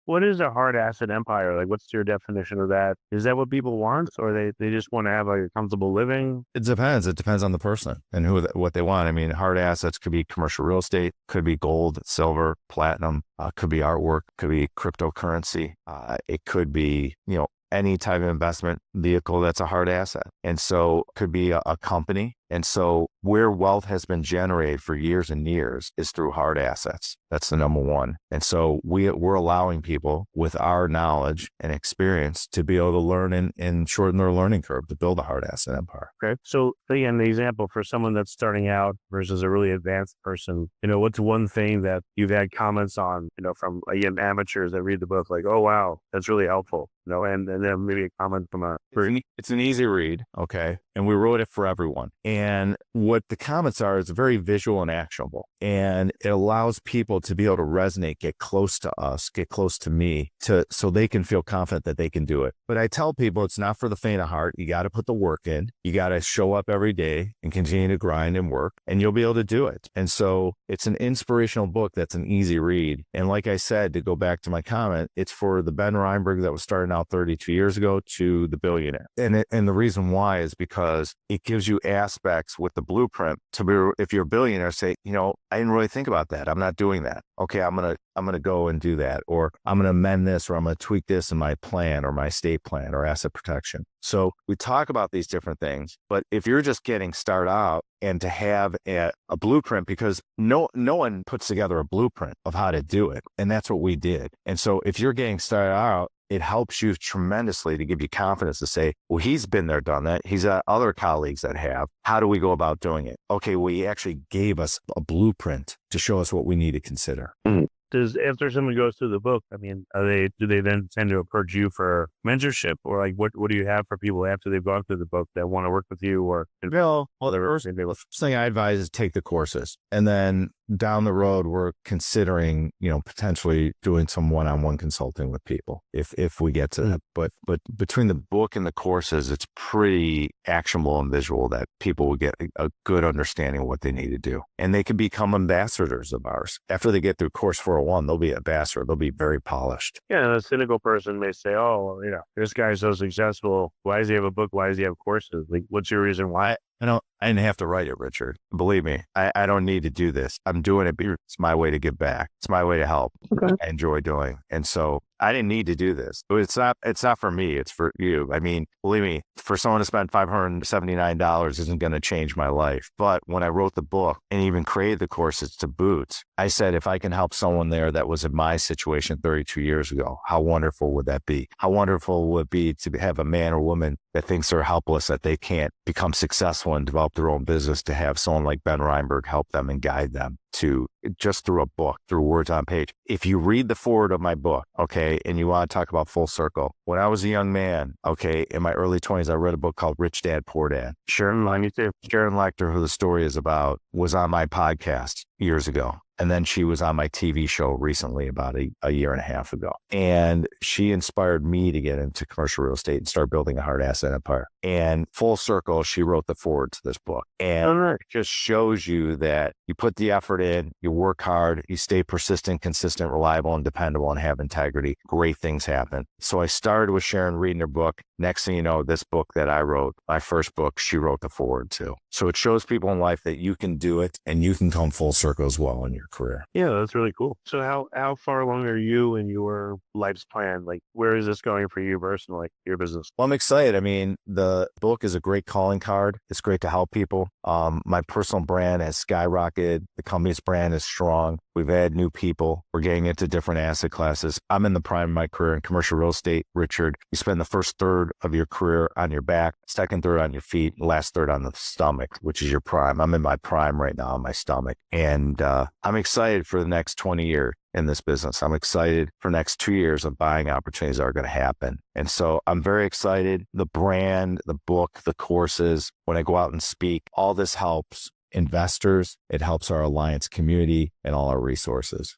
What is a hard asset empire? Like, what's your definition of that? Is that what people want, or they just want to have like a comfortable living? It depends. It depends on the person and what they want. I mean, hard assets could be commercial real estate, could be gold, silver, platinum, could be artwork, could be cryptocurrency. It could be, any type of investment vehicle that's a hard asset. And so could be a company. And so where wealth has been generated for years and years is through hard assets. That's the number one. And so we're allowing people with our knowledge and experience to be able to learn and shorten their learning curve to build a hard asset empire. Okay. So again, the example for someone that's starting out versus a really advanced person, what's one thing that you've had comments on, from again, amateurs that read the book, like, oh, wow, that's really helpful, and then maybe a comment from It's an easy read. Okay. And we wrote it for everyone. And what the comments are is very visual and actionable. And it allows people to be able to resonate, get close to us, get close to me, so they can feel confident that they can do it. But I tell people it's not for the faint of heart. You got to put the work in. You got to show up every day and continue to grind and work, and you'll be able to do it. And so it's an inspirational book that's an easy read. And like I said, to go back to my comment, it's for the Ben Reinberg that was starting out 32 years ago to the billionaire. And the reason why is because it gives you aspects with the blueprint to be, if you're a billionaire, say, I didn't really think about that. I'm not doing that. Okay, I'm gonna go and do that, or I'm gonna amend this, or I'm gonna tweak this in my plan or my estate plan or asset protection. So we talk about these different things, but if you're just getting started out and to have a blueprint, because no one puts together a blueprint of how to do it, and that's what we did. And so if you're getting started out, it helps you tremendously to give you confidence to say, well, he's been there, done that. He's got other colleagues that have. How do we go about doing it? Okay, well, he actually gave us a blueprint to show us what we need to consider. After someone goes through the book, I mean, do they then tend to approach you for mentorship, or like what do you have for people after they've gone through the book that want to work with you, or Well, the first thing I advise is take the courses, and then down the road we're considering, potentially doing some one-on-one consulting with people if we get to that. But between the book and the courses, it's pretty actionable and visual that people will get a good understanding of what they need to do, and they can become ambassadors of ours after they get through course 401. They'll be an ambassador. They'll be very polished. Yeah, and a cynical person may say, oh, well, this guy's so successful. Why does he have a book? Why does he have courses? Like, what's your reason why? I didn't have to write it, Richard. Believe me, I don't need to do this. I'm doing it because it's my way to give back. It's my way to help. Okay. I enjoy doing. And so I didn't need to do this. But it's not for me. It's for you. I mean, believe me, for someone to spend $579 isn't going to change my life. But when I wrote the book and even created the courses to boot, I said, if I can help someone there that was in my situation 32 years ago, how wonderful would that be? How wonderful would it be to have a man or woman that thinks they're helpless, that they can't become successful and develop their own business, to have someone like Ben Reinberg help them and guide them to just through a book, through words on page. If you read the foreword of my book, okay, and you want to talk about full circle, when I was a young man, okay, in my early 20s, I read a book called Rich Dad, Poor Dad. Sharon Lecter, who the story is about, was on my podcast years ago. And then she was on my TV show recently, about a year and a half ago. And she inspired me to get into commercial real estate and start building a hard asset empire. And full circle, she wrote the foreword to this book. And it just shows you that you put the effort in, you work hard, you stay persistent, consistent, reliable, and dependable, and have integrity. Great things happen. So I started with Sharon reading her book. Next thing you know, this book that I wrote, my first book, she wrote the foreword to. So it shows people in life that you can do it and you can come full circle as well in your career. Yeah, that's really cool. So how far along are you in your life's plan? Like, where is this going for you personally, your business? Well, I'm excited. I mean, the book is a great calling card. It's great to help people. My personal brand has skyrocketed. The company's brand is strong. We've added new people. We're getting into different asset classes. I'm in the prime of my career in commercial real estate, Richard. You spend the first third of your career on your back, second third on your feet, last third on the stomach, which is your prime. I'm in my prime right now on my stomach. And I'm excited for the next 20 years in this business. I'm excited for the next 2 years of buying opportunities that are going to happen. And so I'm very excited. The brand, the book, the courses, when I go out and speak, all this helps investors. It helps our alliance community and all our resources.